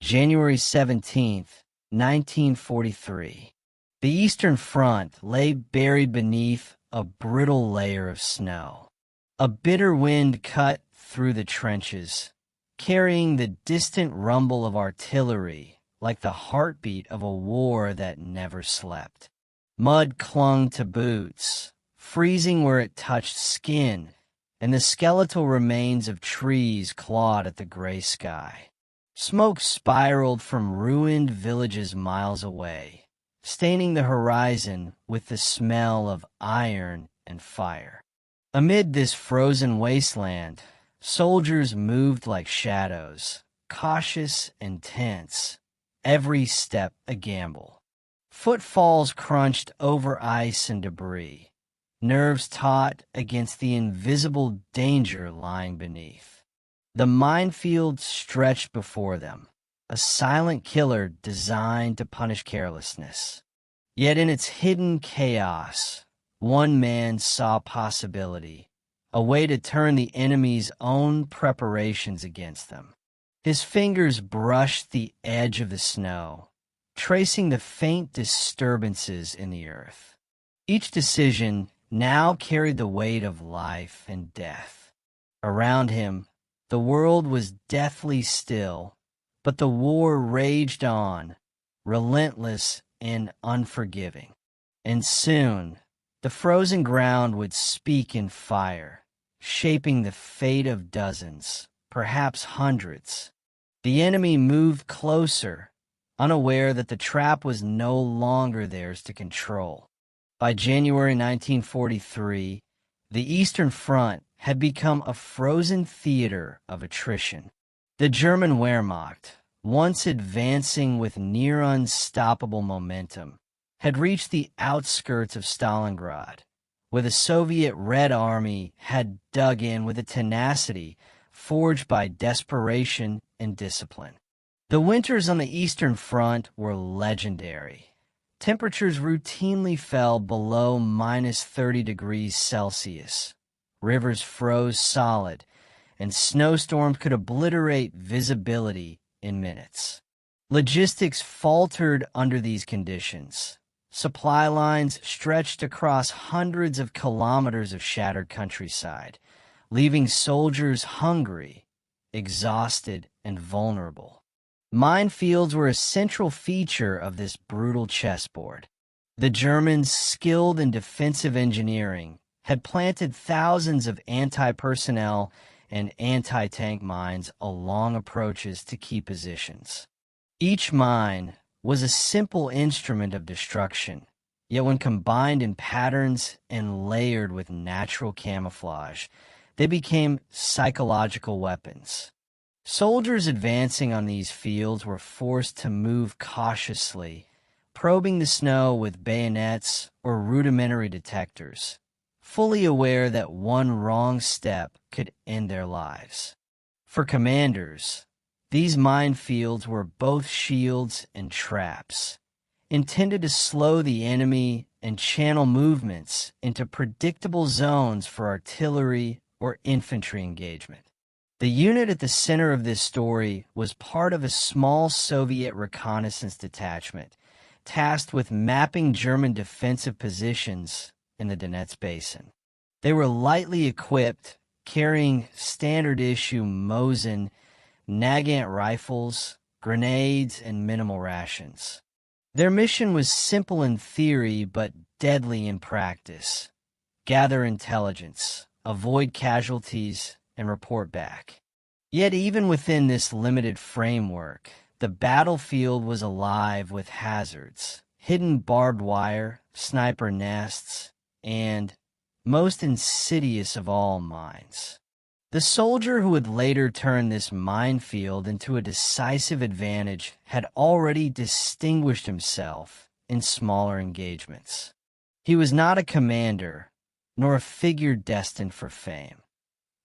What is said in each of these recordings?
January 17th, 1943. The Eastern Front lay buried beneath a brittle layer of snow. A bitter wind cut through the trenches, carrying the distant rumble of artillery like the heartbeat of a war that never slept. Mud clung to boots, freezing where it touched skin, and the skeletal remains of trees clawed at the gray sky. Smoke spiraled from ruined villages miles away, staining the horizon with the smell of iron and fire. Amid this frozen wasteland, soldiers moved like shadows, cautious and tense, every step a gamble. Footfalls crunched over ice and debris, nerves taut against the invisible danger lying beneath. The minefield stretched before them, a silent killer designed to punish carelessness. Yet in its hidden chaos, one man saw possibility, a way to turn the enemy's own preparations against them. His fingers brushed the edge of the snow, tracing the faint disturbances in the earth. Each decision now carried the weight of life and death. Around him, the world was deathly still, but the war raged on, relentless and unforgiving. And soon, the frozen ground would speak in fire, shaping the fate of dozens, perhaps hundreds. The enemy moved closer, unaware that the trap was no longer theirs to control. By January 1943, the Eastern Front had become a frozen theater of attrition. The German Wehrmacht, once advancing with near unstoppable momentum, had reached the outskirts of Stalingrad, where the Soviet Red Army had dug in with a tenacity forged by desperation and discipline. The winters on the Eastern Front were legendary. Temperatures routinely fell below minus 30 degrees Celsius. Rivers froze solid, and snowstorms could obliterate visibility in minutes. Logistics faltered under these conditions. Supply lines stretched across hundreds of kilometers of shattered countryside, leaving soldiers hungry, exhausted, and vulnerable. Minefields were a central feature of this brutal chessboard. The Germans, skilled in defensive engineering, had planted thousands of anti-personnel and anti-tank mines along approaches to key positions. Each mine was a simple instrument of destruction, yet when combined in patterns and layered with natural camouflage, they became psychological weapons. Soldiers advancing on these fields were forced to move cautiously, probing the snow with bayonets or rudimentary detectors, fully aware that one wrong step could end their lives. For commanders, these minefields were both shields and traps, intended to slow the enemy and channel movements into predictable zones for artillery or infantry engagement. The unit at the center of this story was part of a small Soviet reconnaissance detachment, tasked with mapping German defensive positions in the Donetsk Basin. They were lightly equipped, carrying standard-issue Mosin, Nagant rifles, grenades, and minimal rations. Their mission was simple in theory but deadly in practice: gather intelligence, avoid casualties, and report back. Yet even within this limited framework, the battlefield was alive with hazards, hidden barbed wire, sniper nests, and, most insidious of all, mines. The soldier who would later turn this minefield into a decisive advantage had already distinguished himself in smaller engagements. He was not a commander, nor a figure destined for fame.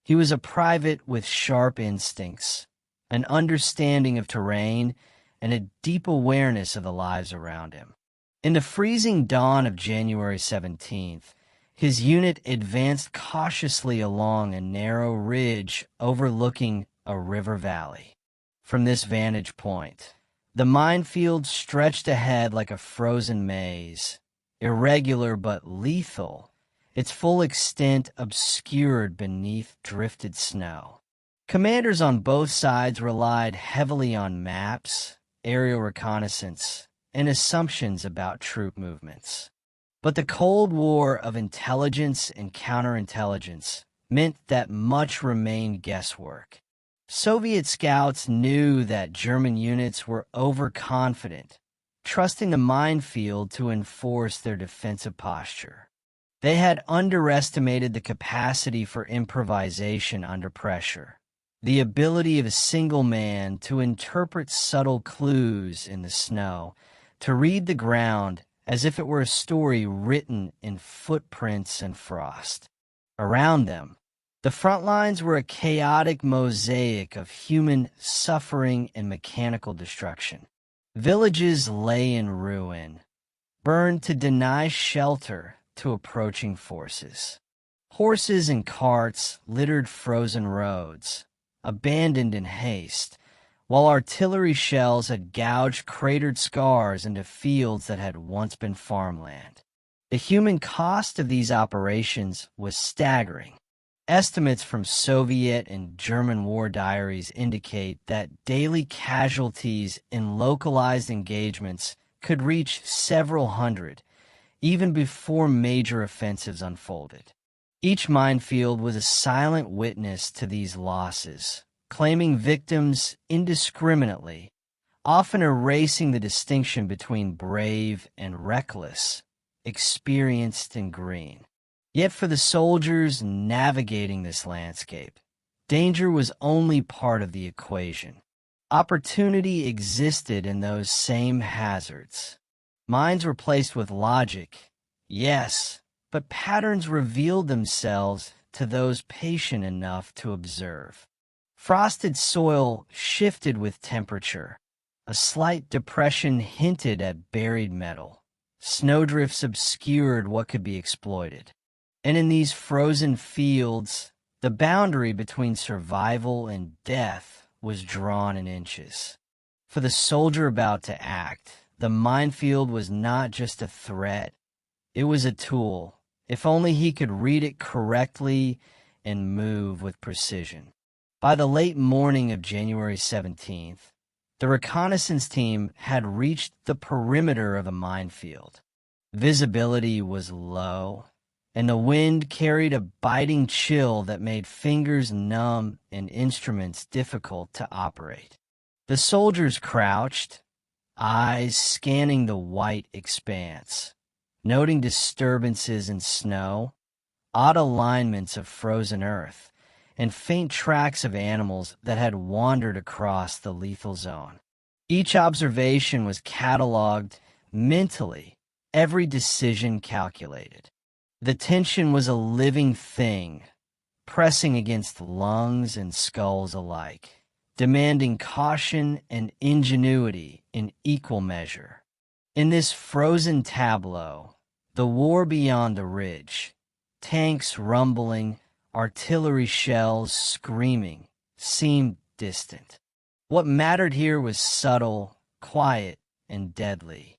He was a private with sharp instincts, an understanding of terrain, and a deep awareness of the lives around him. In the freezing dawn of January 17th, his unit advanced cautiously along a narrow ridge overlooking a river valley. from this vantage point. The minefield stretched ahead like a frozen maze, irregular but lethal, its full extent obscured beneath drifted snow. Commanders on both sides relied heavily on maps, aerial reconnaissance, and assumptions about troop movements. But the Cold War of intelligence and counterintelligence meant that much remained guesswork. Soviet scouts knew that German units were overconfident, trusting the minefield to enforce their defensive posture. They had underestimated the capacity for improvisation under pressure, the ability of a single man to interpret subtle clues in the snow, to read the ground as if it were a story written in footprints and frost. Around them, the front lines were a chaotic mosaic of human suffering and mechanical destruction. Villages lay in ruin, burned to deny shelter to approaching forces. Horses and carts littered frozen roads, abandoned in haste, while artillery shells had gouged cratered scars into fields that had once been farmland. The human cost of these operations was staggering. Estimates from Soviet and German war diaries indicate that daily casualties in localized engagements could reach several hundred, even before major offensives unfolded. Each minefield was a silent witness to these losses, claiming victims indiscriminately, often erasing the distinction between brave and reckless, experienced and green. Yet for the soldiers navigating this landscape, danger was only part of the equation. Opportunity existed in those same hazards. Minds were placed with logic, yes, but patterns revealed themselves to those patient enough to observe. Frosted soil shifted with temperature. A slight depression hinted at buried metal. Snowdrifts obscured what could be exploited. And in these frozen fields, the boundary between survival and death was drawn in inches. For the soldier about to act, the minefield was not just a threat. It was a tool, if only he could read it correctly and move with precision. By the late morning of January 17th, the reconnaissance team had reached the perimeter of the minefield. Visibility was low, and the wind carried a biting chill that made fingers numb and instruments difficult to operate. The soldiers crouched, eyes scanning the white expanse, noting disturbances in snow, odd alignments of frozen earth, and faint tracks of animals that had wandered across the lethal zone. Each observation was cataloged mentally, every decision calculated. The tension was a living thing, pressing against lungs and skulls alike, demanding caution and ingenuity in equal measure. In this frozen tableau, the war beyond the ridge, tanks rumbling, artillery shells screaming, seemed distant. What mattered here was subtle, quiet, and deadly.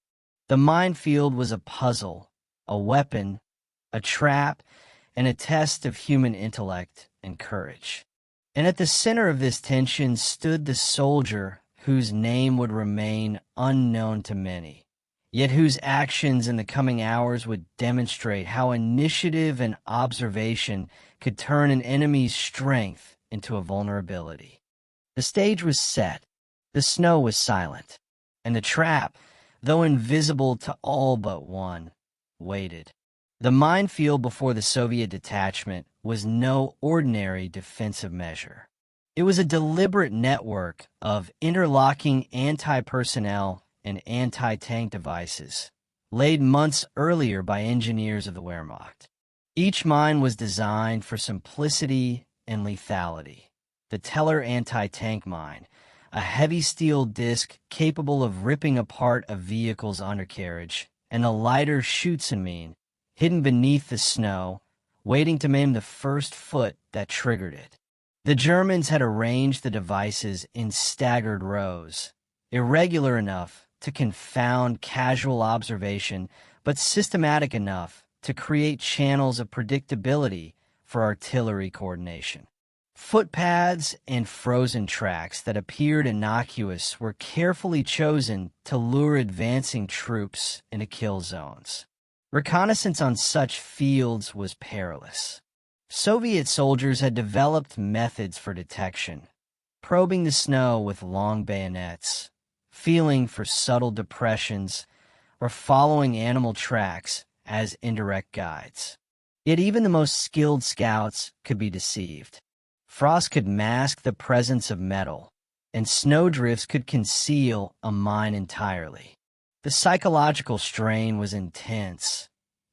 The minefield was a puzzle, a weapon, a trap, and a test of human intellect and courage. And at the center of this tension stood the soldier whose name would remain unknown to many, yet whose actions in the coming hours would demonstrate how initiative and observation could turn an enemy's strength into a vulnerability. The stage was set, the snow was silent, and the trap, though invisible to all but one, waited. The minefield before the Soviet detachment was no ordinary defensive measure. It was a deliberate network of interlocking anti-personnel and anti-tank devices, laid months earlier by engineers of the Wehrmacht. Each mine was designed for simplicity and lethality. The Teller anti-tank mine, a heavy steel disc capable of ripping apart a vehicle's undercarriage, and the lighter Schützenmine, hidden beneath the snow, waiting to maim the first foot that triggered it. The Germans had arranged the devices in staggered rows, irregular enough to confound casual observation, but systematic enough to create channels of predictability for artillery coordination. Footpaths and frozen tracks that appeared innocuous were carefully chosen to lure advancing troops into kill zones. Reconnaissance on such fields was perilous. Soviet soldiers had developed methods for detection, probing the snow with long bayonets, feeling for subtle depressions, or following animal tracks as indirect guides. Yet even the most skilled scouts could be deceived. Frost could mask the presence of metal, and snowdrifts could conceal a mine entirely. The psychological strain was intense.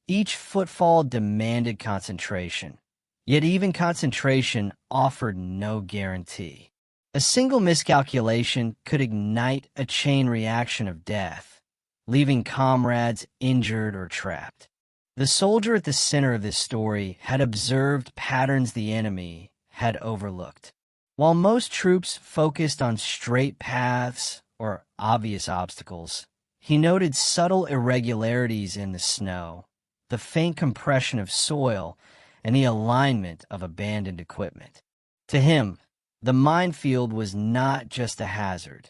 Each footfall demanded concentration, yet even concentration offered no guarantee. A single miscalculation could ignite a chain reaction of death, leaving comrades injured or trapped. The soldier at the center of this story had observed patterns the enemy had overlooked. While most troops focused on straight paths or obvious obstacles, he noted subtle irregularities in the snow, the faint compression of soil, and the alignment of abandoned equipment. To him, the minefield was not just a hazard.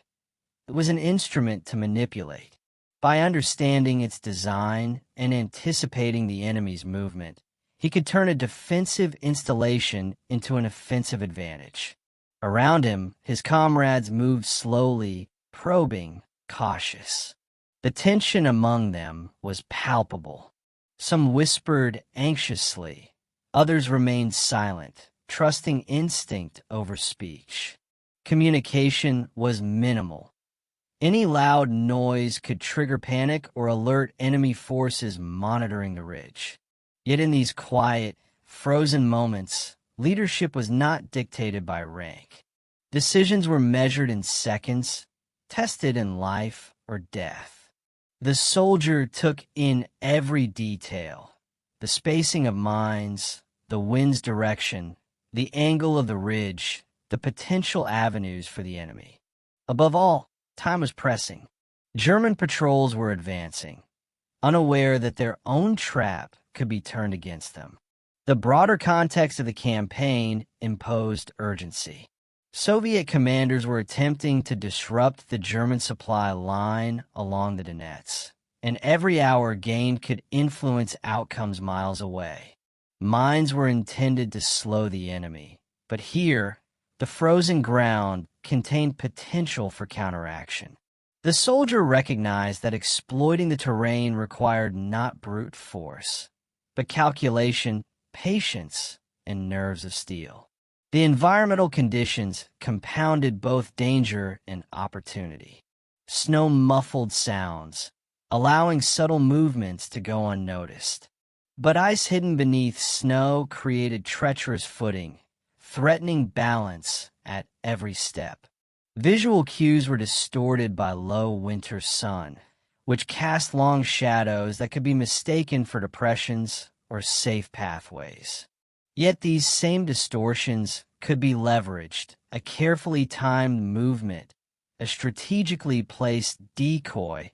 It was an instrument to manipulate. By understanding its design and anticipating the enemy's movement, he could turn a defensive installation into an offensive advantage. Around him, his comrades moved slowly, probing, cautious. The tension among them was palpable. Some whispered anxiously. Others remained silent, trusting instinct over speech. Communication was minimal. Any loud noise could trigger panic or alert enemy forces monitoring the ridge. Yet in these quiet, frozen moments, leadership was not dictated by rank. Decisions were measured in seconds, tested in life or death. The soldier took in every detail: the spacing of mines, the wind's direction, the angle of the ridge, the potential avenues for the enemy. Above all, time was pressing. German patrols were advancing, unaware that their own trap could be turned against them. The broader context of the campaign imposed urgency. Soviet commanders were attempting to disrupt the German supply line along the Donets, and every hour gained could influence outcomes miles away. Mines were intended to slow the enemy, but here, the frozen ground contained potential for counteraction. The soldier recognized that exploiting the terrain required not brute force, but calculation, patience, and nerves of steel. The environmental conditions compounded both danger and opportunity. Snow muffled sounds, allowing subtle movements to go unnoticed. But ice hidden beneath snow created treacherous footing, threatening balance at every step. Visual cues were distorted by low winter sun, which cast long shadows that could be mistaken for depressions or safe pathways. Yet these same distortions could be leveraged. A carefully timed movement, a strategically placed decoy,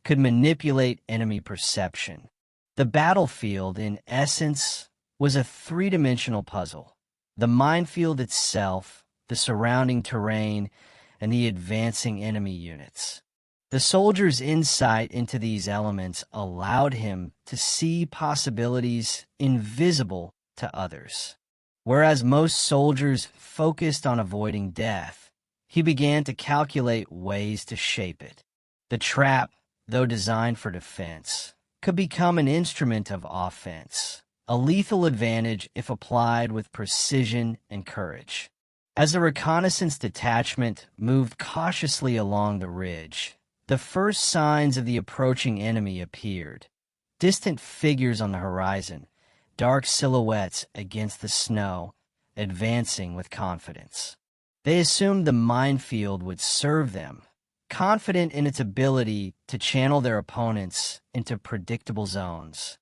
could manipulate enemy perception. The battlefield, in essence, was a three-dimensional puzzle. The minefield itself, the surrounding terrain, and the advancing enemy units. The soldier's insight into these elements allowed him to see possibilities invisible to others. Whereas most soldiers focused on avoiding death, he began to calculate ways to shape it. The trap, though designed for defense, could become an instrument of offense, a lethal advantage if applied with precision and courage. As the reconnaissance detachment moved cautiously along the ridge, the first signs of the approaching enemy appeared. Distant figures on the horizon, dark silhouettes against the snow, advancing with confidence. They assumed the minefield would serve them, confident in its ability to channel their opponents into predictable zones.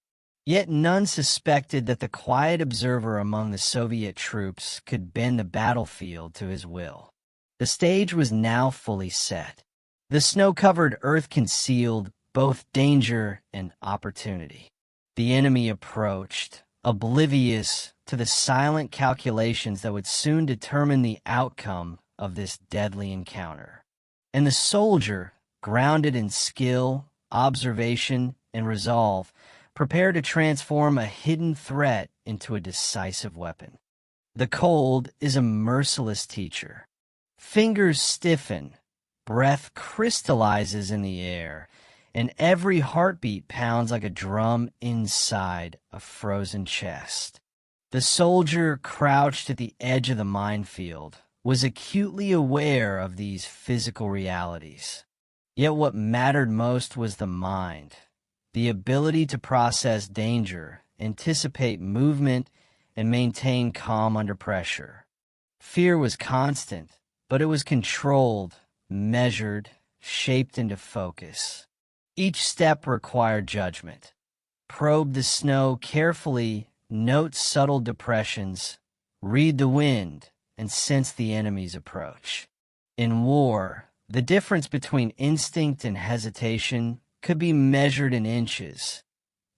Yet none suspected that the quiet observer among the Soviet troops could bend the battlefield to his will. The stage was now fully set. The snow-covered earth concealed both danger and opportunity. The enemy approached, oblivious to the silent calculations that would soon determine the outcome of this deadly encounter. And the soldier, grounded in skill, observation, and resolve, prepared to transform a hidden threat into a decisive weapon. The cold is a merciless teacher. Fingers stiffen, breath crystallizes in the air, and every heartbeat pounds like a drum inside a frozen chest. The soldier, crouched at the edge of the minefield, was acutely aware of these physical realities. Yet what mattered most was the mind, the ability to process danger, anticipate movement, and maintain calm under pressure. Fear was constant, but it was controlled, measured, shaped into focus. Each step required judgment. Probe the snow carefully, note subtle depressions, read the wind, and sense the enemy's approach. In war, the difference between instinct and hesitation could be measured in inches,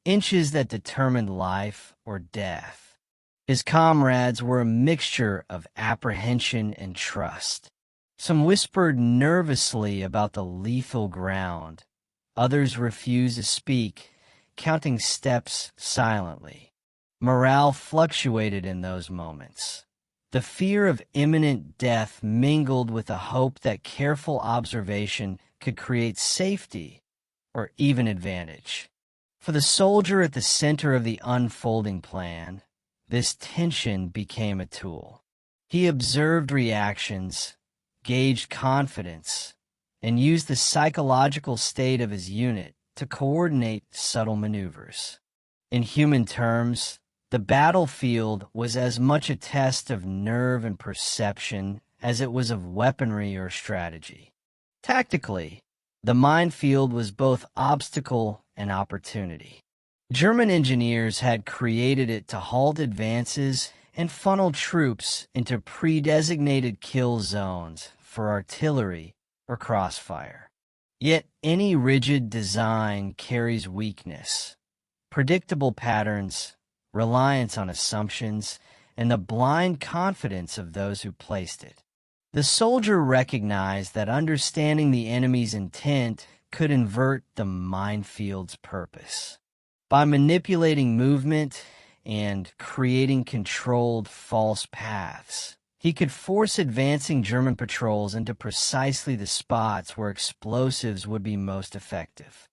inches that determined life or death. His comrades were a mixture of apprehension and trust. Some whispered nervously about the lethal ground. Others refused to speak, counting steps silently. Morale fluctuated in those moments. The fear of imminent death mingled with the hope that careful observation could create safety or even advantage. For the soldier at the center of the unfolding plan, this tension became a tool. He observed reactions, gauged confidence, and used the psychological state of his unit to coordinate subtle maneuvers. In human terms, the battlefield was as much a test of nerve and perception as it was of weaponry or strategy. Tactically, the minefield was both obstacle and opportunity. German engineers had created it to halt advances and funnel troops into pre-designated kill zones for artillery or crossfire. Yet any rigid design carries weakness, predictable patterns, reliance on assumptions, and the blind confidence of those who placed it. The soldier recognized that understanding the enemy's intent could invert the minefield's purpose. By manipulating movement and creating controlled false paths, he could force advancing German patrols into precisely the spots where explosives would be most effective.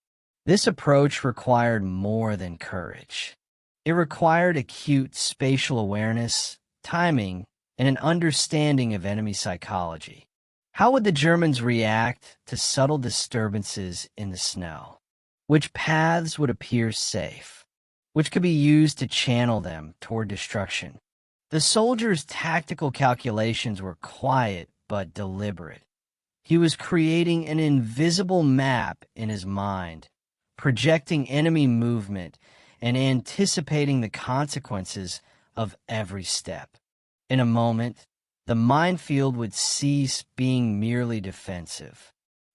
This approach required more than courage. It required acute spatial awareness, timing, and an understanding of enemy psychology. How would the Germans react to subtle disturbances in the snow? Which paths would appear safe? Which could be used to channel them toward destruction? The soldier's tactical calculations were quiet but deliberate. He was creating an invisible map in his mind, projecting enemy movement and anticipating the consequences of every step. In a moment, the minefield would cease being merely defensive.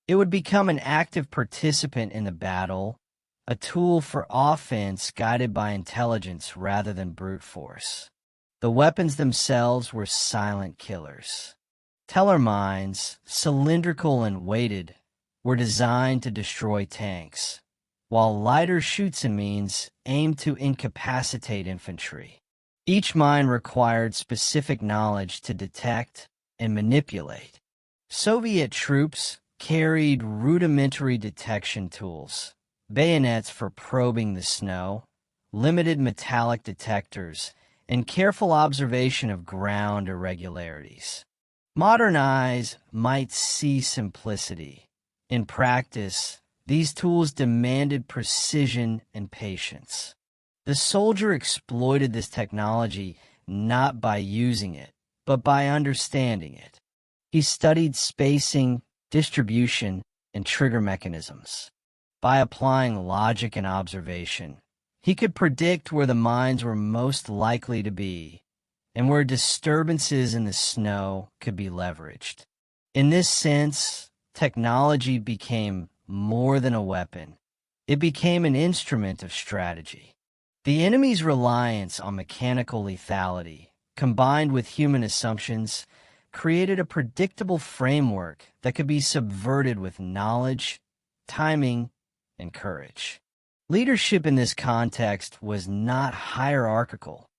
It would become an active participant in the battle, a tool for offense guided by intelligence rather than brute force. The weapons themselves were silent killers. Teller mines, cylindrical and weighted, were designed to destroy tanks, while lighter Schützenmines aimed to incapacitate infantry. Each mine required specific knowledge to detect and manipulate. Soviet troops carried rudimentary detection tools, bayonets for probing the snow, limited metallic detectors, and careful observation of ground irregularities. Modern eyes might see simplicity. In practice, these tools demanded precision and patience. The soldier exploited this technology not by using it, but by understanding it. He studied spacing, distribution, and trigger mechanisms. By applying logic and observation, He could predict where the mines were most likely to be and where disturbances in the snow could be leveraged. In this sense, technology became more than a weapon. It became an instrument of strategy. The enemy's reliance on mechanical lethality, combined with human assumptions, created a predictable framework that could be subverted with knowledge, timing, and courage. Leadership in this context was not hierarchical.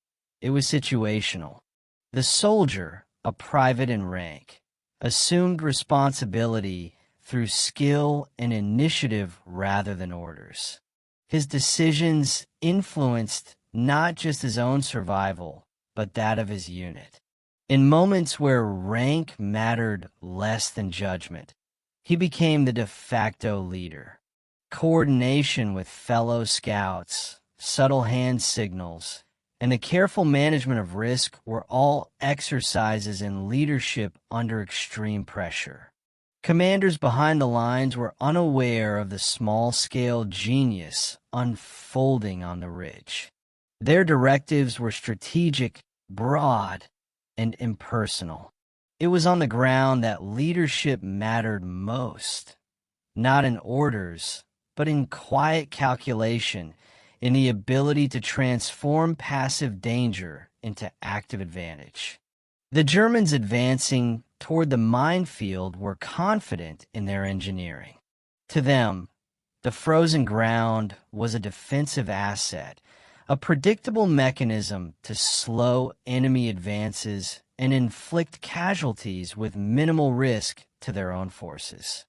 It was situational. The soldier, a private in rank, assumed responsibility through skill and initiative rather than orders. His decisions influenced not just his own survival, but that of his unit. In moments where rank mattered less than judgment, he became the de facto leader. Coordination with fellow scouts, subtle hand signals, and the careful management of risk were all exercises in leadership under extreme pressure. Commanders behind the lines were unaware of the small-scale genius unfolding on the ridge. Their directives were strategic, broad, and impersonal. It was on the ground that leadership mattered most, not in orders, but in quiet calculation, in the ability to transform passive danger into active advantage. The Germans advancing toward the minefield were confident in their engineering. To them, the frozen ground was a defensive asset, a predictable mechanism to slow enemy advances and inflict casualties with minimal risk to their own forces.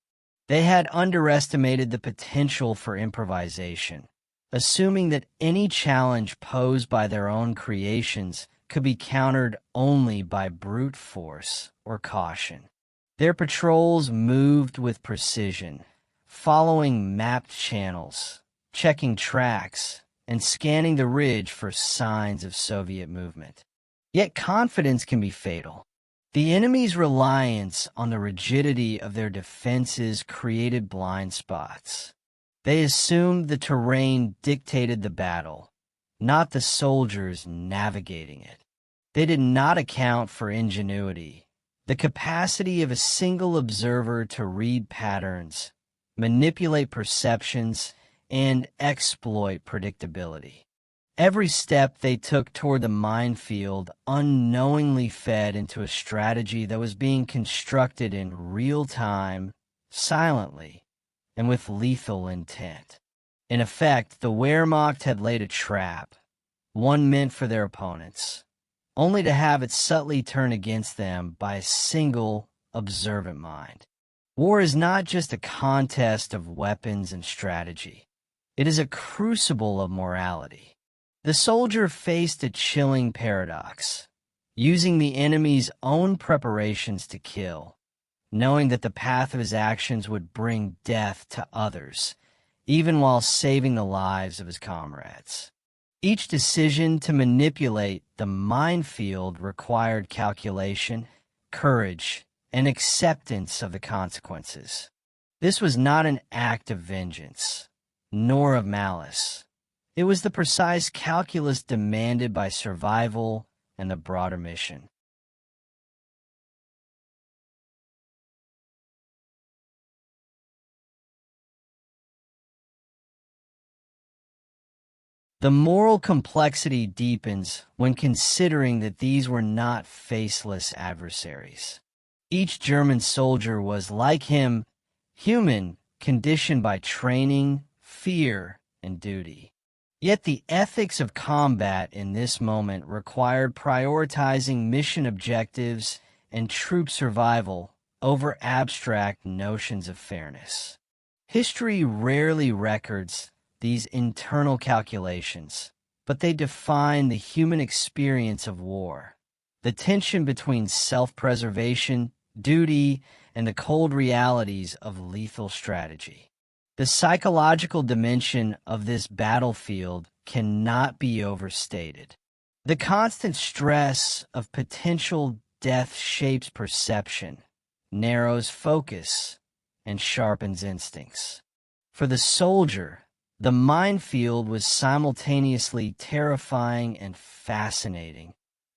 They had underestimated the potential for improvisation, assuming that any challenge posed by their own creations could be countered only by brute force or caution. Their patrols moved with precision, following mapped channels, checking tracks, and scanning the ridge for signs of Soviet movement. Yet confidence can be fatal. The enemy's reliance on the rigidity of their defenses created blind spots. They assumed the terrain dictated the battle, not the soldiers navigating it. They did not account for ingenuity, the capacity of a single observer to read patterns, manipulate perceptions, and exploit predictability. Every step they took toward the minefield unknowingly fed into a strategy that was being constructed in real time, silently, and with lethal intent. In effect, the Wehrmacht had laid a trap, one meant for their opponents, only to have it subtly turn against them by a single, observant mind. War is not just a contest of weapons and strategy. It is a crucible of morality. The soldier faced a chilling paradox, using the enemy's own preparations to kill, knowing that the path of his actions would bring death to others, even while saving the lives of his comrades. Each decision to manipulate the minefield required calculation, courage, and acceptance of the consequences. This was not an act of vengeance, nor of malice. It was the precise calculus demanded by survival and the broader mission. The moral complexity deepens when considering that these were not faceless adversaries. Each German soldier was, like him, human, conditioned by training, fear, and duty. Yet the ethics of combat in this moment required prioritizing mission objectives and troop survival over abstract notions of fairness. History rarely records these internal calculations, but they define the human experience of war, the tension between self-preservation, duty, and the cold realities of lethal strategy. The psychological dimension of this battlefield cannot be overstated. The constant stress of potential death shapes perception, narrows focus, and sharpens instincts. For the soldier, The minefield was simultaneously terrifying and fascinating,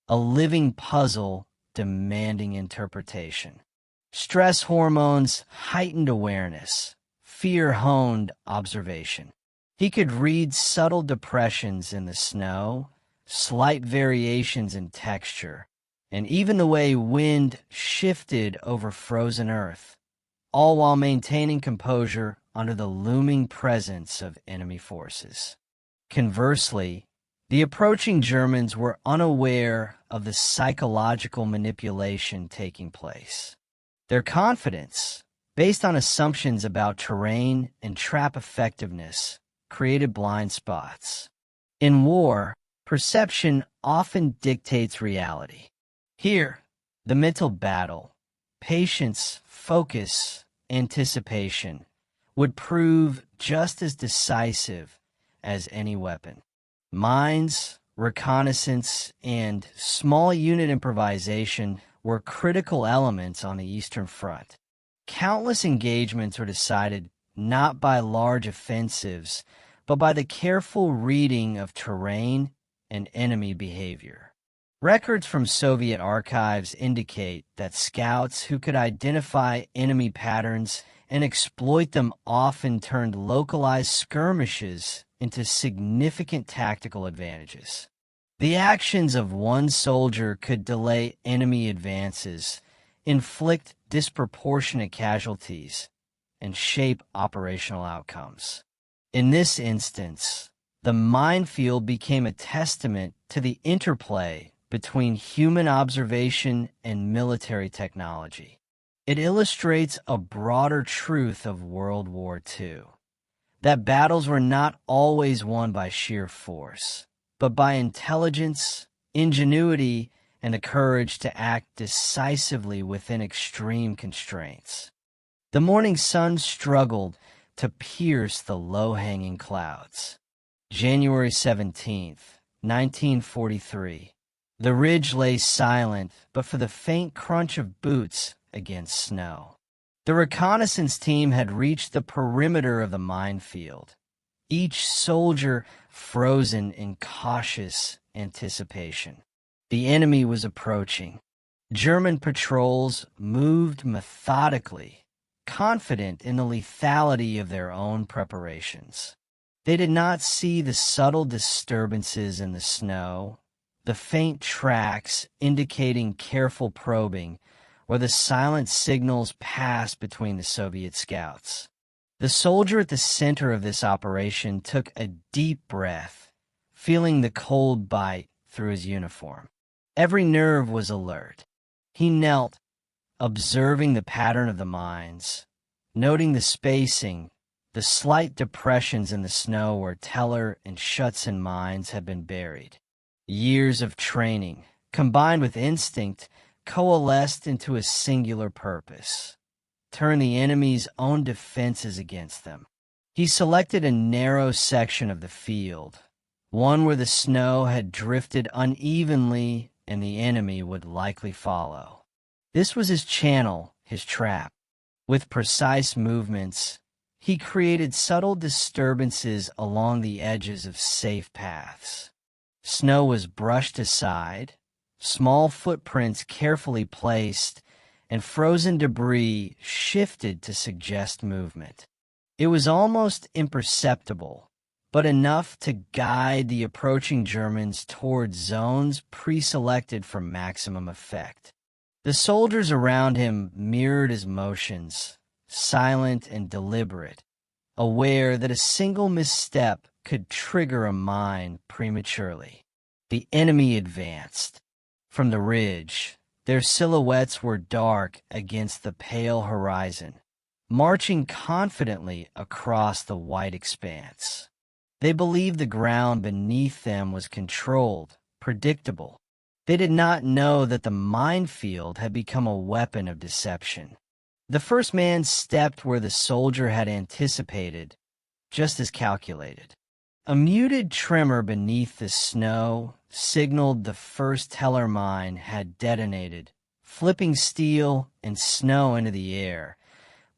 a living puzzle demanding interpretation. Stress hormones heightened awareness, fear honed observation. He could read subtle depressions in the snow, slight variations in texture, and even the way wind shifted over frozen earth, all while maintaining composure under the looming presence of enemy forces. Conversely, the approaching Germans were unaware of the psychological manipulation taking place. Their confidence, based on assumptions about terrain and trap effectiveness, created blind spots. In war, perception often dictates reality. Here, the mental battle, patience, focus, anticipation, would prove just as decisive as any weapon. Mines, reconnaissance, and small unit improvisation were critical elements on the Eastern Front. Countless engagements were decided not by large offensives, but by the careful reading of terrain and enemy behavior. Records from Soviet archives indicate that scouts who could identify enemy patterns and exploit them often turned localized skirmishes into significant tactical advantages. The actions of one soldier could delay enemy advances, inflict disproportionate casualties, and shape operational outcomes. In this instance, the minefield became a testament to the interplay between human observation and military technology. It illustrates a broader truth of World War II, that battles were not always won by sheer force, but by intelligence, ingenuity, and the courage to act decisively within extreme constraints. The morning sun struggled to pierce the low-hanging clouds. January 17th, 1943. The ridge lay silent but for the faint crunch of boots against snow. The reconnaissance team had reached the perimeter of the minefield, each soldier frozen in cautious anticipation. The enemy was approaching. German patrols moved methodically, confident in the lethality of their own preparations. They did not see the subtle disturbances in the snow, the faint tracks indicating careful probing, or the silent signals passed between the Soviet scouts. The soldier at the center of this operation took a deep breath, feeling the cold bite through his uniform. Every nerve was alert. He knelt, observing the pattern of the mines, noting the spacing, the slight depressions in the snow where Teller and Schutzen mines had been buried. Years of training, combined with instinct, coalesced into a singular purpose: turn the enemy's own defenses against them. He selected a narrow section of the field, one where the snow had drifted unevenly and the enemy would likely follow. This was his channel, his trap. With precise movements, he created subtle disturbances along the edges of safe paths. Snow was brushed aside, small footprints carefully placed, and frozen debris shifted to suggest movement. It was almost imperceptible, but enough to guide the approaching Germans toward zones pre-selected for maximum effect. The soldiers around him mirrored his motions, silent and deliberate, aware that a single misstep could trigger a mine prematurely. The enemy advanced. From the ridge, their silhouettes were dark against the pale horizon, marching confidently across the white expanse. They believed the ground beneath them was controlled, predictable. They did not know that the minefield had become a weapon of deception. The first man stepped where the soldier had anticipated, just as calculated. A muted tremor beneath the snow signaled the first Teller mine had detonated, flipping steel and snow into the air,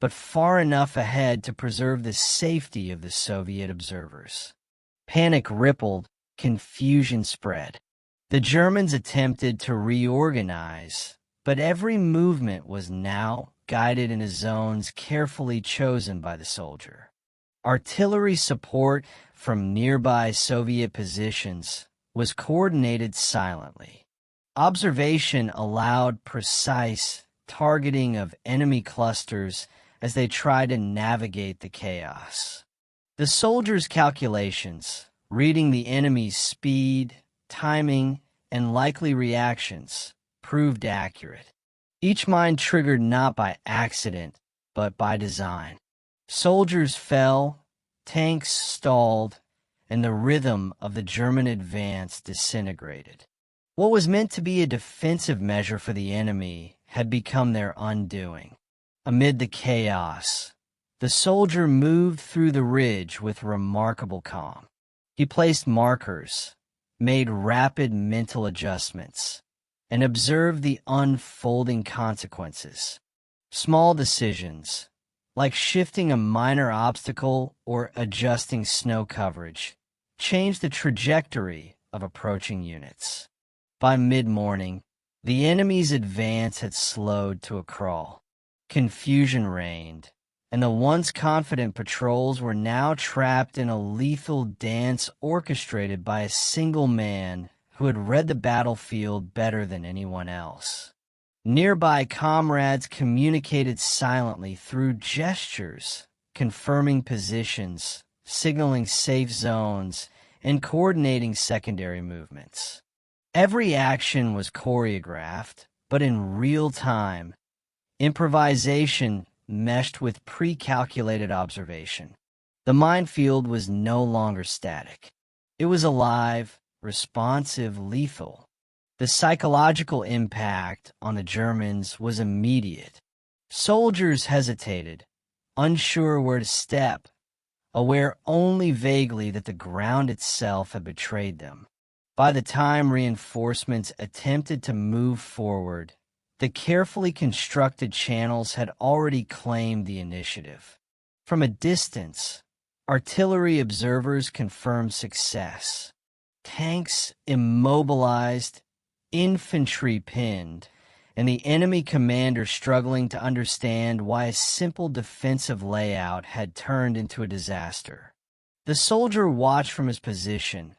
but far enough ahead to preserve the safety of the Soviet observers. Panic rippled, confusion spread. The Germans attempted to reorganize, but every movement was now guided into zones carefully chosen by the soldier. Artillery support from nearby Soviet positions was coordinated silently. Observation allowed precise targeting of enemy clusters as they tried to navigate the chaos. The soldiers' calculations, reading the enemy's speed, timing, and likely reactions, proved accurate. Each mine triggered not by accident, but by design. Soldiers fell, tanks stalled, and the rhythm of the German advance disintegrated. What was meant to be a defensive measure for the enemy had become their undoing. Amid the chaos, the soldier moved through the ridge with remarkable calm. He placed markers, made rapid mental adjustments, and observed the unfolding consequences. Small decisions, like shifting a minor obstacle or adjusting snow coverage, changed the trajectory of approaching units. By mid-morning, the enemy's advance had slowed to a crawl. Confusion reigned, and the once confident patrols were now trapped in a lethal dance orchestrated by a single man who had read the battlefield better than anyone else. Nearby comrades communicated silently through gestures, confirming positions, signaling safe zones, and coordinating secondary movements. Every action was choreographed, but in real time. Improvisation meshed with pre-calculated observation. The minefield was no longer static. It was alive, responsive, lethal. The psychological impact on the Germans was immediate. Soldiers hesitated, unsure where to step, aware only vaguely that the ground itself had betrayed them. By the time reinforcements attempted to move forward, the carefully constructed channels had already claimed the initiative. From a distance, artillery observers confirmed success. Tanks immobilized, infantry pinned, and the enemy commander struggling to understand why a simple defensive layout had turned into a disaster. The soldier watched from his position,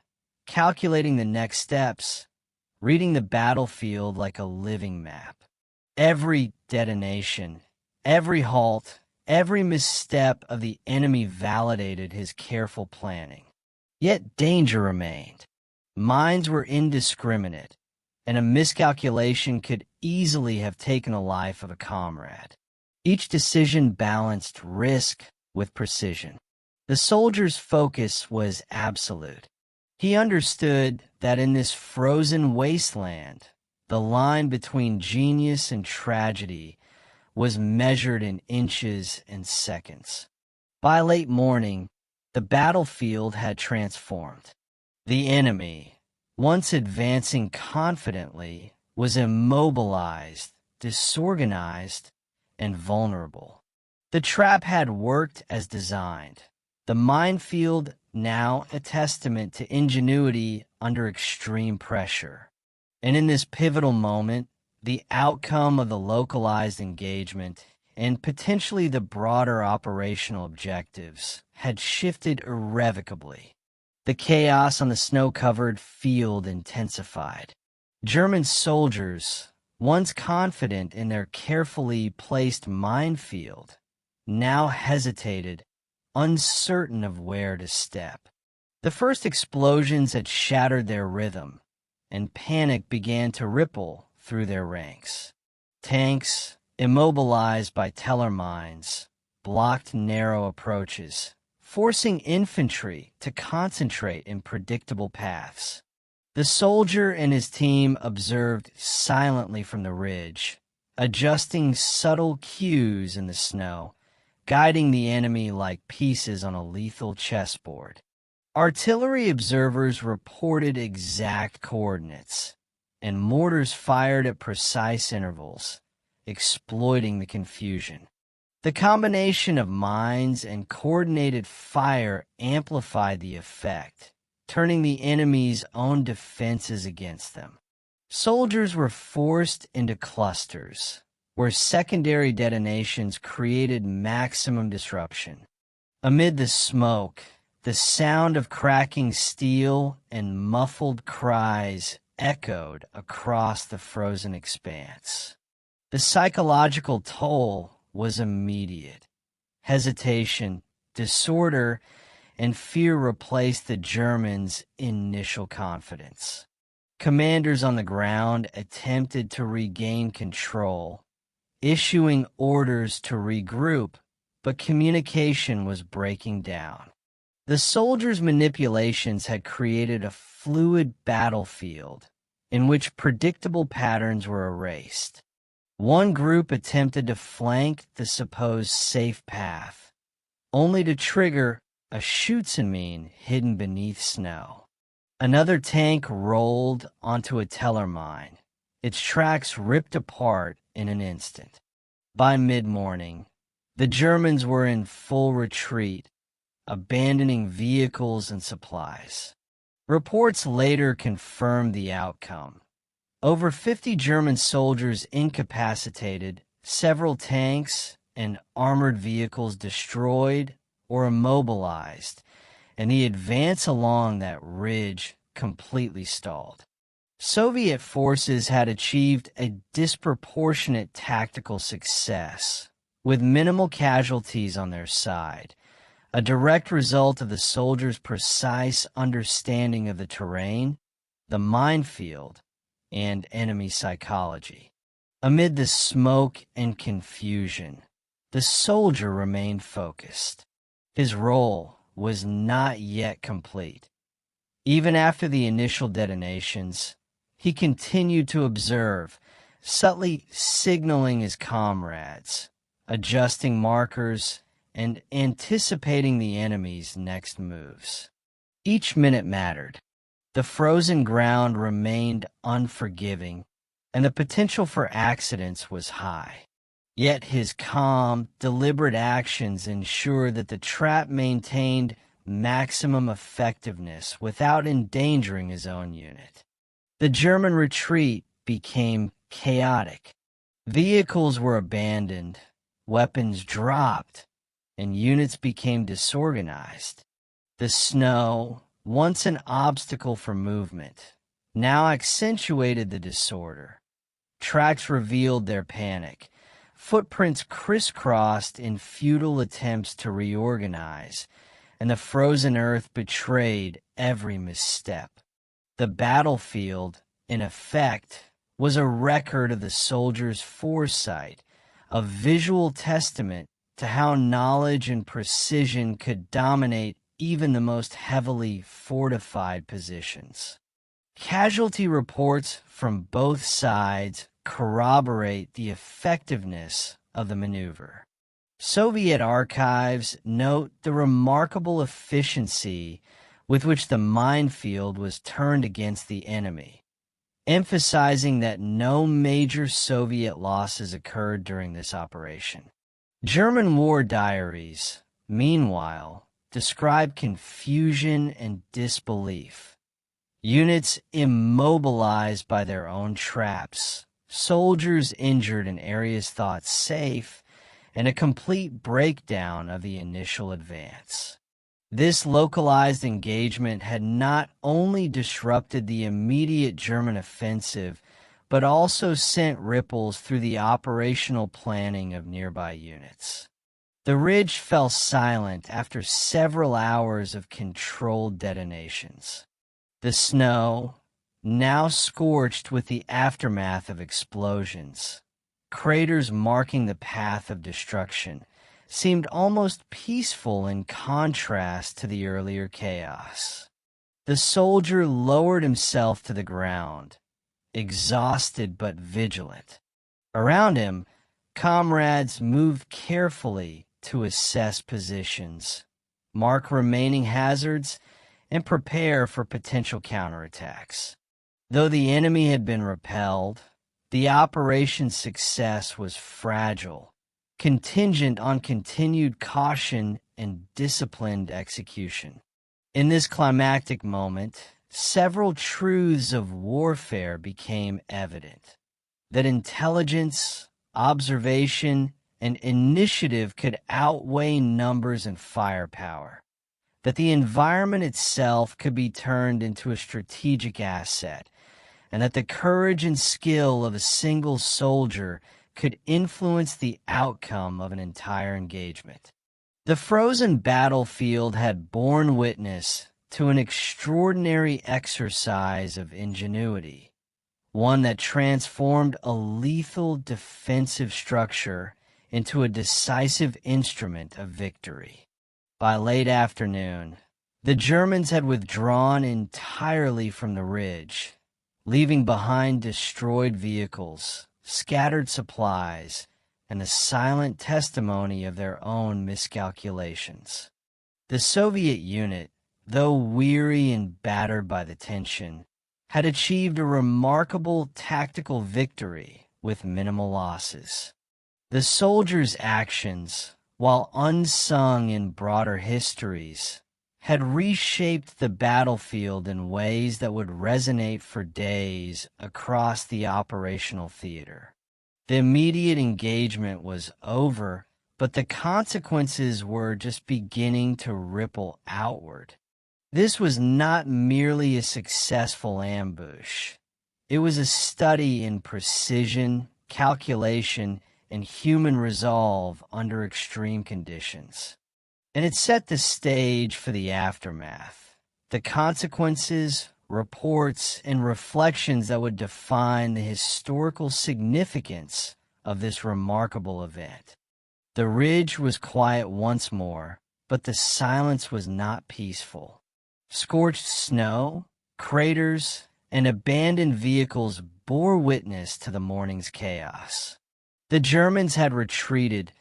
calculating the next steps, reading the battlefield like a living map. Every detonation, every halt, every misstep of the enemy validated his careful planning. Yet danger remained. Mines were indiscriminate, and a miscalculation could easily have taken the life of a comrade. Each decision balanced risk with precision. The soldier's focus was absolute. He understood that in this frozen wasteland, the line between genius and tragedy was measured in inches and seconds. By late morning, the battlefield had transformed. The enemy, once advancing confidently, was immobilized, disorganized, and vulnerable. The trap had worked as designed. The minefield, now a testament to ingenuity under extreme pressure. And in this pivotal moment, the outcome of the localized engagement and potentially the broader operational objectives had shifted irrevocably. The chaos on the snow-covered field intensified. German soldiers, once confident in their carefully placed minefield, now hesitated, uncertain of where to step. The first explosions had shattered their rhythm, and panic began to ripple through their ranks. Tanks, immobilized by teller mines, blocked narrow approaches, forcing infantry to concentrate in predictable paths. The soldier and his team observed silently from the ridge, adjusting subtle cues in the snow, guiding the enemy like pieces on a lethal chessboard. Artillery observers reported exact coordinates, and mortars fired at precise intervals, exploiting the confusion. The combination of mines and coordinated fire amplified the effect, turning the enemy's own defenses against them. Soldiers were forced into clusters, where secondary detonations created maximum disruption. Amid the smoke, the sound of cracking steel and muffled cries echoed across the frozen expanse. The psychological toll was immediate. Hesitation, disorder, and fear replaced the Germans' initial confidence. Commanders on the ground attempted to regain control, issuing orders to regroup, but communication was breaking down. The soldiers' manipulations had created a fluid battlefield in which predictable patterns were erased. One group attempted to flank the supposed safe path, only to trigger a Schützenmine hidden beneath snow. Another tank rolled onto a teller mine, its tracks ripped apart in an instant. By mid-morning, the Germans were in full retreat, abandoning vehicles and supplies. Reports later confirmed the outcome. Over 50 German soldiers incapacitated, several tanks and armored vehicles destroyed or immobilized, and the advance along that ridge completely stalled. Soviet forces had achieved a disproportionate tactical success, with minimal casualties on their side, a direct result of the soldiers' precise understanding of the terrain, the minefield, and enemy psychology. Amid the smoke and confusion, the soldier remained focused. His role was not yet complete. Even after the initial detonations, he continued to observe, subtly signaling his comrades, adjusting markers, and anticipating the enemy's next moves. Each minute mattered. The frozen ground remained unforgiving, and the potential for accidents was high. Yet his calm, deliberate actions ensured that the trap maintained maximum effectiveness without endangering his own unit. The German retreat became chaotic. Vehicles were abandoned, weapons dropped, and units became disorganized. The snow, once an obstacle for movement, now accentuated the disorder. Tracks revealed their panic. Footprints crisscrossed in futile attempts to reorganize, and the frozen earth betrayed every misstep. The battlefield, in effect, was a record of the soldiers' foresight, a visual testament to how knowledge and precision could dominate even the most heavily fortified positions. Casualty reports from both sides corroborate the effectiveness of the maneuver. Soviet archives note the remarkable efficiency with which the minefield was turned against the enemy, emphasizing that no major Soviet losses occurred during this operation. German war diaries, meanwhile, describe confusion and disbelief. Units immobilized by their own traps, soldiers injured in areas thought safe, and a complete breakdown of the initial advance. This localized engagement had not only disrupted the immediate German offensive, but also sent ripples through the operational planning of nearby units. The ridge fell silent after several hours of controlled detonations. The snow, now scorched with the aftermath of explosions, craters marking the path of destruction, seemed almost peaceful in contrast to the earlier chaos. The soldier lowered himself to the ground, exhausted but vigilant. Around him, comrades moved carefully to assess positions, mark remaining hazards, and prepare for potential counterattacks. Though the enemy had been repelled, the operation's success was fragile. contingent on continued caution and disciplined execution. In this climactic moment, several truths of warfare became evident: that intelligence, observation, and initiative could outweigh numbers and firepower, that the environment itself could be turned into a strategic asset, and that the courage and skill of a single soldier could influence the outcome of an entire engagement. The frozen battlefield had borne witness to an extraordinary exercise of ingenuity, one that transformed a lethal defensive structure into a decisive instrument of victory. By late afternoon, the Germans had withdrawn entirely from the ridge, leaving behind destroyed vehicles, scattered supplies, and the silent testimony of their own miscalculations. The Soviet unit, though weary and battered by the tension, had achieved a remarkable tactical victory with minimal losses. The soldiers' actions, while unsung in broader histories, had reshaped the battlefield in ways that would resonate for days across the operational theater. The immediate engagement was over, but the consequences were just beginning to ripple outward. This was not merely a successful ambush. It was a study in precision, calculation, and human resolve under extreme conditions. And it set the stage for the aftermath, the consequences, reports, and reflections that would define the historical significance of this remarkable event. The ridge was quiet once more, but the silence was not peaceful. Scorched snow, craters, and abandoned vehicles bore witness to the morning's chaos. The Germans had retreated,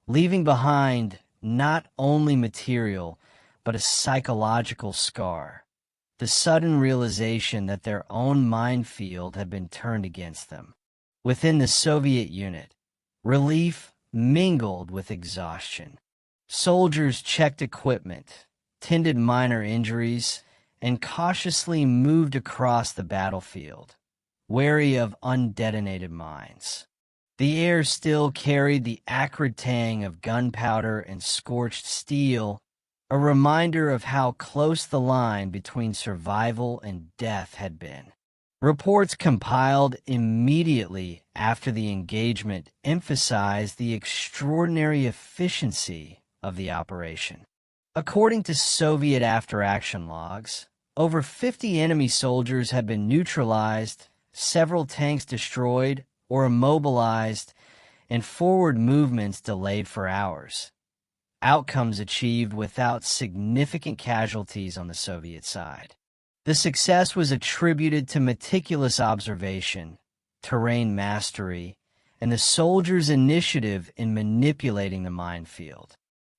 leaving behind not only material, but a psychological scar, the sudden realization that their own minefield had been turned against them. Within the Soviet unit, relief mingled with exhaustion. Soldiers checked equipment, tended minor injuries, and cautiously moved across the battlefield, wary of undetonated mines. The air still carried the acrid tang of gunpowder and scorched steel, a reminder of how close the line between survival and death had been. Reports compiled immediately after the engagement emphasized the extraordinary efficiency of the operation. According to Soviet after-action logs, over 50 enemy soldiers had been neutralized, several tanks destroyed or immobilized, and forward movements delayed for hours. Outcomes achieved without significant casualties on the Soviet side. The success was attributed to meticulous observation, terrain mastery, and the soldiers' initiative in manipulating the minefield.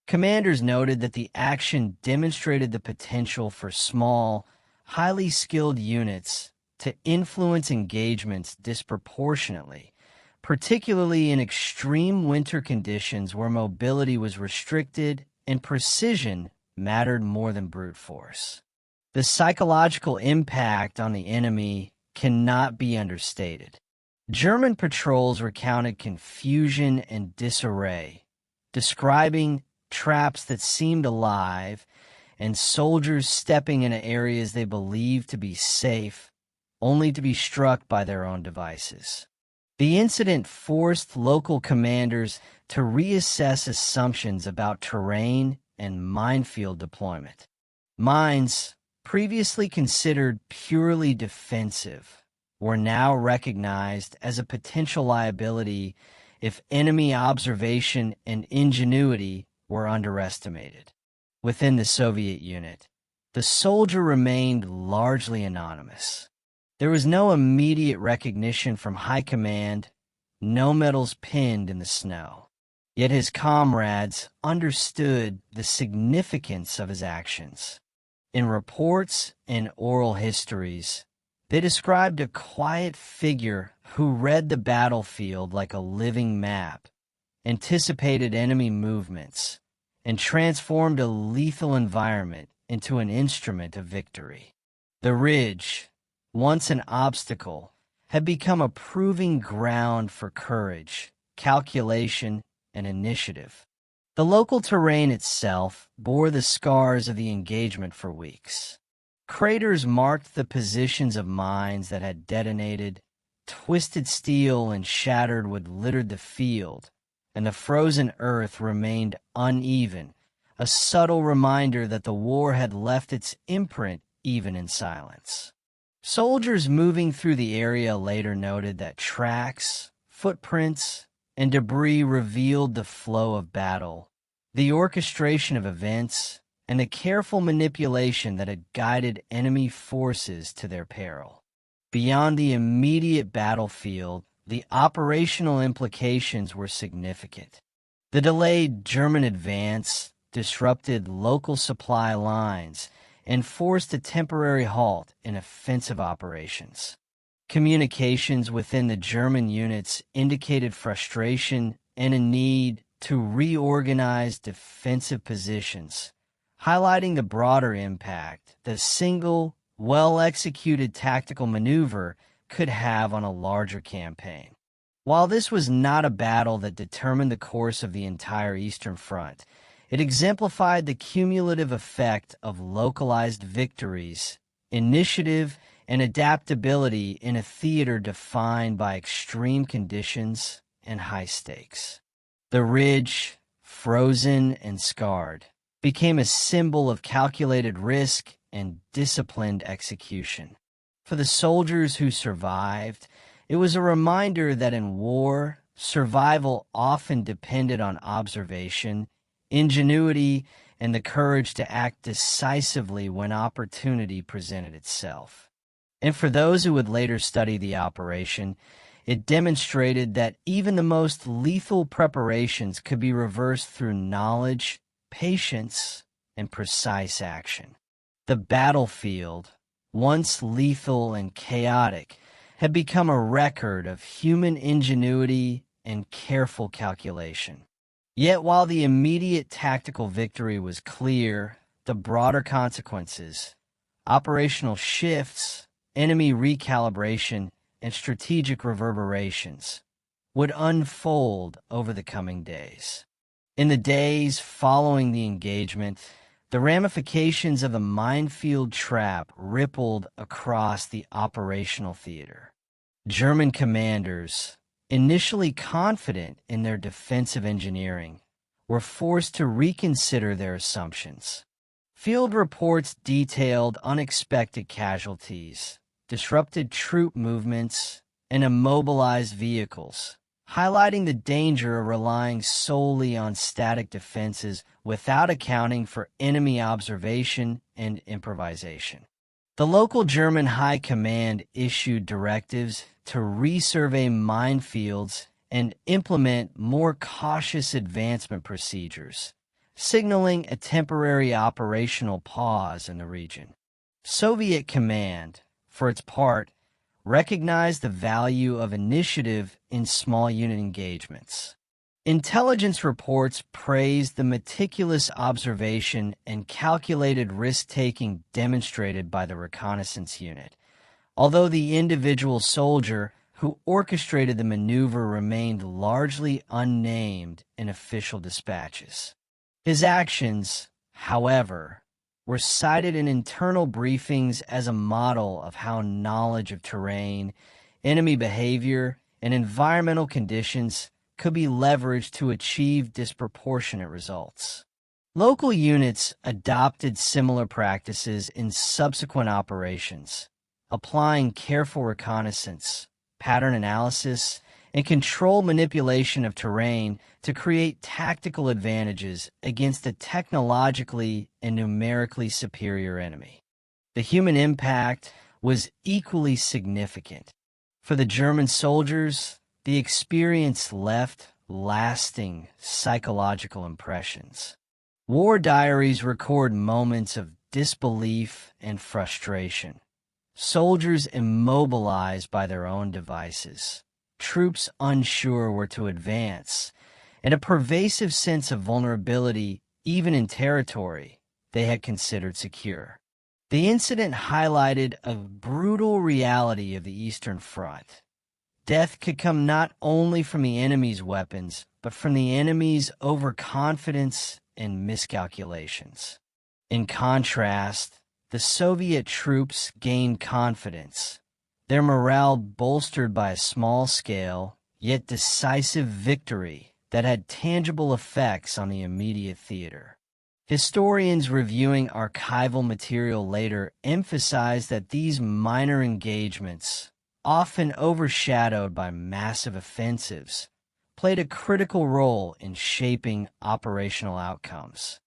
Commanders noted that the action demonstrated the potential for small, highly skilled units to influence engagements disproportionately, particularly in extreme winter conditions where mobility was restricted and precision mattered more than brute force. The psychological impact on the enemy cannot be understated. German patrols recounted confusion and disarray, describing traps that seemed alive and soldiers stepping into areas they believed to be safe, only to be struck by their own devices. The incident forced local commanders to reassess assumptions about terrain and minefield deployment. Mines, previously considered purely defensive, were now recognized as a potential liability if enemy observation and ingenuity were underestimated. Within the Soviet unit, the soldier remained largely anonymous. There was no immediate recognition from high command, no medals pinned in the snow. Yet his comrades understood the significance of his actions. In reports and oral histories, they described a quiet figure who read the battlefield like a living map, anticipated enemy movements, and transformed a lethal environment into an instrument of victory. The ridge, once an obstacle, had become a proving ground for courage, calculation, and initiative. The local terrain itself bore the scars of the engagement for weeks. Craters marked the positions of mines that had detonated, twisted steel and shattered wood littered the field, and the frozen earth remained uneven, a subtle reminder that the war had left its imprint even in silence. Soldiers moving through the area later noted that tracks, footprints, and debris revealed the flow of battle, the orchestration of events, and the careful manipulation that had guided enemy forces to their peril. Beyond the immediate battlefield, the operational implications were significant. The delayed German advance disrupted local supply lines and forced a temporary halt in offensive operations. Communications within the German units indicated frustration and a need to reorganize defensive positions, highlighting the broader impact that a single, well-executed tactical maneuver could have on a larger campaign. While this was not a battle that determined the course of the entire Eastern Front, it exemplified the cumulative effect of localized victories, initiative, and adaptability in a theater defined by extreme conditions and high stakes. The ridge, frozen and scarred, became a symbol of calculated risk and disciplined execution. For the soldiers who survived, it was a reminder that in war, survival often depended on observation, ingenuity, and the courage to act decisively when opportunity presented itself. And for those who would later study the operation, it demonstrated that even the most lethal preparations could be reversed through knowledge, patience, and precise action. The battlefield, once lethal and chaotic, had become a record of human ingenuity and careful calculation. Yet while the immediate tactical victory was clear, the broader consequences, operational shifts, enemy recalibration, and strategic reverberations, would unfold over the coming days. In the days following the engagement, the ramifications of the Minefield trap rippled across the operational theater. German commanders, initially confident in their defensive engineering, were forced to reconsider their assumptions. Field reports detailed unexpected casualties, disrupted troop movements, and immobilized vehicles, highlighting the danger of relying solely on static defenses without accounting for enemy observation and improvisation. The local German high command issued directives to resurvey minefields and implement more cautious advancement procedures, signaling a temporary operational pause in the region. Soviet command, for its part, recognized the value of initiative in small unit engagements. Intelligence reports praised the meticulous observation and calculated risk-taking demonstrated by the reconnaissance unit, although the individual soldier who orchestrated the maneuver remained largely unnamed in official dispatches. His actions, however, were cited in internal briefings as a model of how knowledge of terrain, enemy behavior, and environmental conditions could be leveraged to achieve disproportionate results. Local units adopted similar practices in subsequent operations, applying careful reconnaissance, pattern analysis, and controlled manipulation of terrain to create tactical advantages against a technologically and numerically superior enemy. The human impact was equally significant. For the German soldiers, the experience left lasting psychological impressions. War diaries record moments of disbelief and frustration. Soldiers immobilized by their own devices, troops unsure where to advance, and a pervasive sense of vulnerability even in territory they had considered secure. The incident highlighted a brutal reality of the Eastern Front. Death could come not only from the enemy's weapons, but from the enemy's overconfidence and miscalculations. In contrast, the Soviet troops gained confidence, their morale bolstered by a small-scale, yet decisive victory that had tangible effects on the immediate theater. Historians reviewing archival material later emphasized that these minor engagements, often overshadowed by massive offensives, played a critical role in shaping operational outcomes.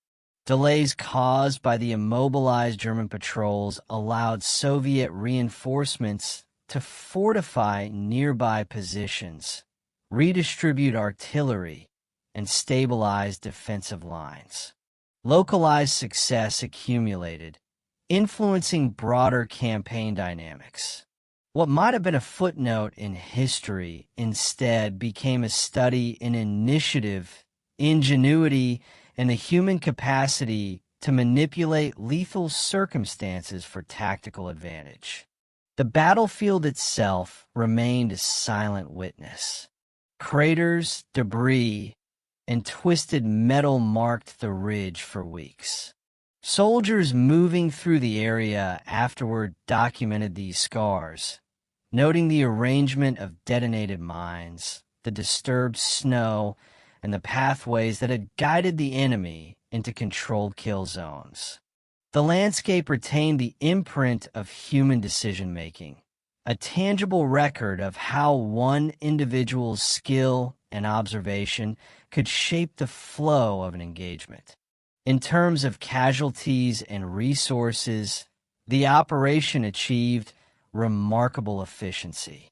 Delays caused by the immobilized German patrols allowed Soviet reinforcements to fortify nearby positions, redistribute artillery, and stabilize defensive lines. Localized success accumulated, influencing broader campaign dynamics. What might have been a footnote in history instead became a study in initiative, ingenuity, and the human capacity to manipulate lethal circumstances for tactical advantage. The battlefield itself remained a silent witness. Craters, debris, and twisted metal marked the ridge for weeks. Soldiers moving through the area afterward documented these scars, noting the arrangement of detonated mines, the disturbed snow, and the pathways that had guided the enemy into controlled kill zones. The landscape retained the imprint of human decision-making, a tangible record of how one individual's skill and observation could shape the flow of an engagement. In terms of casualties and resources, the operation achieved remarkable efficiency.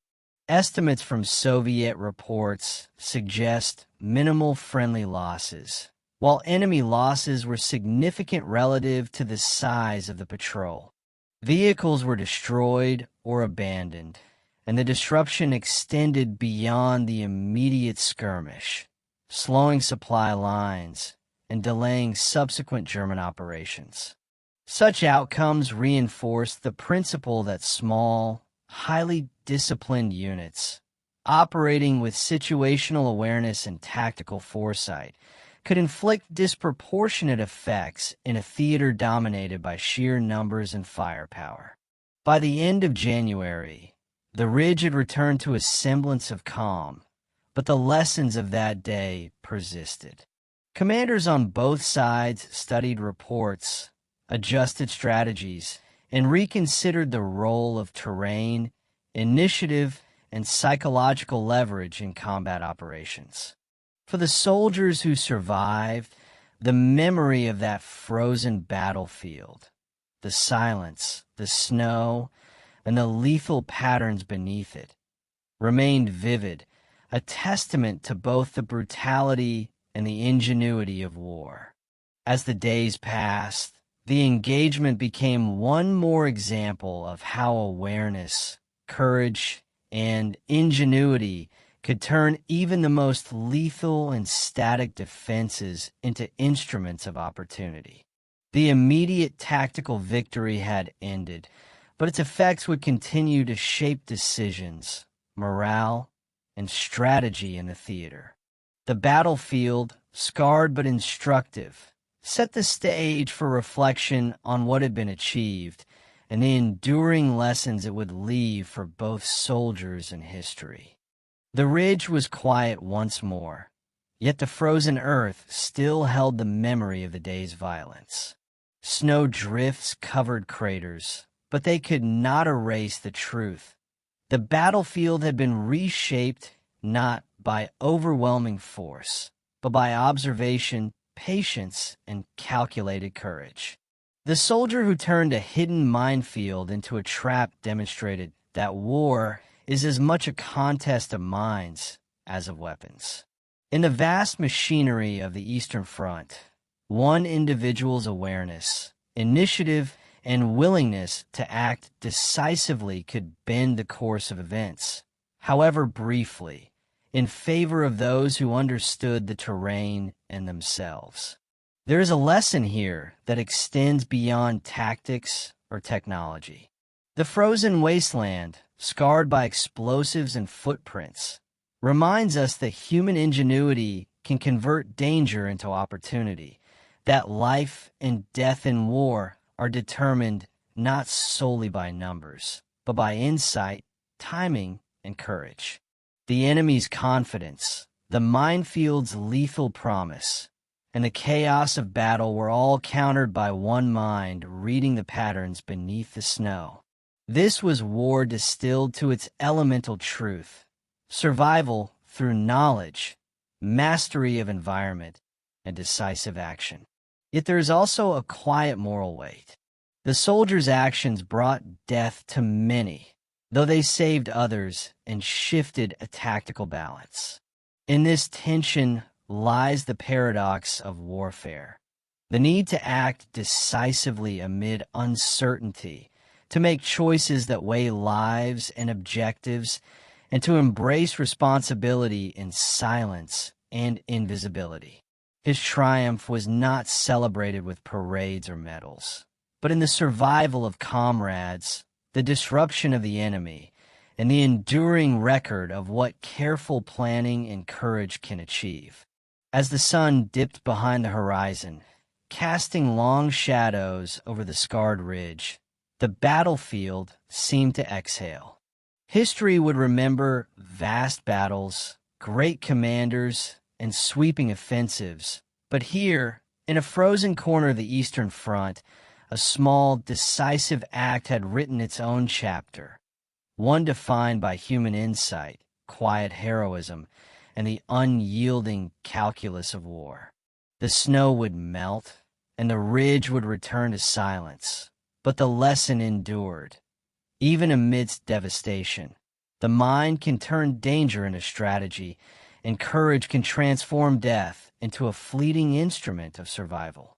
Estimates from Soviet reports suggest minimal friendly losses, while enemy losses were significant relative to the size of the patrol. Vehicles were destroyed or abandoned, and the disruption extended beyond the immediate skirmish, slowing supply lines and delaying subsequent German operations. Such outcomes reinforced the principle that small, highly disciplined units, operating with situational awareness and tactical foresight, could inflict disproportionate effects in a theater dominated by sheer numbers and firepower. By the end of January, the ridge had returned to a semblance of calm, but the lessons of that day persisted. Commanders on both sides studied reports, adjusted strategies, and reconsidered the role of terrain, initiative, and psychological leverage in combat operations. For the soldiers who survived, the memory of that frozen battlefield, the silence, the snow, and the lethal patterns beneath it, remained vivid, a testament to both the brutality and the ingenuity of war. As the days passed, the engagement became one more example of how awareness, courage, and ingenuity could turn even the most lethal and static defenses into instruments of opportunity. The immediate tactical victory had ended, but its effects would continue to shape decisions, morale, and strategy in the theater. The battlefield, scarred but instructive, set the stage for reflection on what had been achieved and the enduring lessons it would leave for both soldiers and history. The ridge was quiet once more, yet the frozen earth still held the memory of the day's violence. Snow drifts covered craters, but they could not erase the truth. The battlefield had been reshaped not by overwhelming force, but by observation, patience, and calculated courage. The soldier who turned a hidden minefield into a trap demonstrated that war is as much a contest of minds as of weapons. In the vast machinery of the Eastern Front, one individual's awareness, initiative, and willingness to act decisively could bend the course of events. However briefly, in favor of those who understood the terrain and themselves. There is a lesson here that extends beyond tactics or technology. The frozen wasteland, scarred by explosives and footprints, reminds us that human ingenuity can convert danger into opportunity, that life and death in war are determined not solely by numbers, but by insight, timing, and courage. The enemy's confidence, the minefield's lethal promise, and the chaos of battle were all countered by one mind reading the patterns beneath the snow. This was war distilled to its elemental truth: survival through knowledge, mastery of environment, and decisive action. Yet there is also a quiet moral weight. The soldiers' actions brought death to many, though they saved others and shifted a tactical balance. In this tension lies the paradox of warfare: the need to act decisively amid uncertainty, to make choices that weigh lives and objectives, and to embrace responsibility in silence and invisibility. His triumph was not celebrated with parades or medals, but in the survival of comrades, the disruption of the enemy, and the enduring record of what careful planning and courage can achieve. As the sun dipped behind the horizon, casting long shadows over the scarred ridge, the battlefield seemed to exhale. History would remember vast battles, great commanders, and sweeping offensives, but here, in a frozen corner of the Eastern Front, a small, decisive act had written its own chapter, one defined by human insight, quiet heroism, and the unyielding calculus of war. The snow would melt, and the ridge would return to silence, but the lesson endured. Even amidst devastation, the mind can turn danger into strategy, and courage can transform death into a fleeting instrument of survival.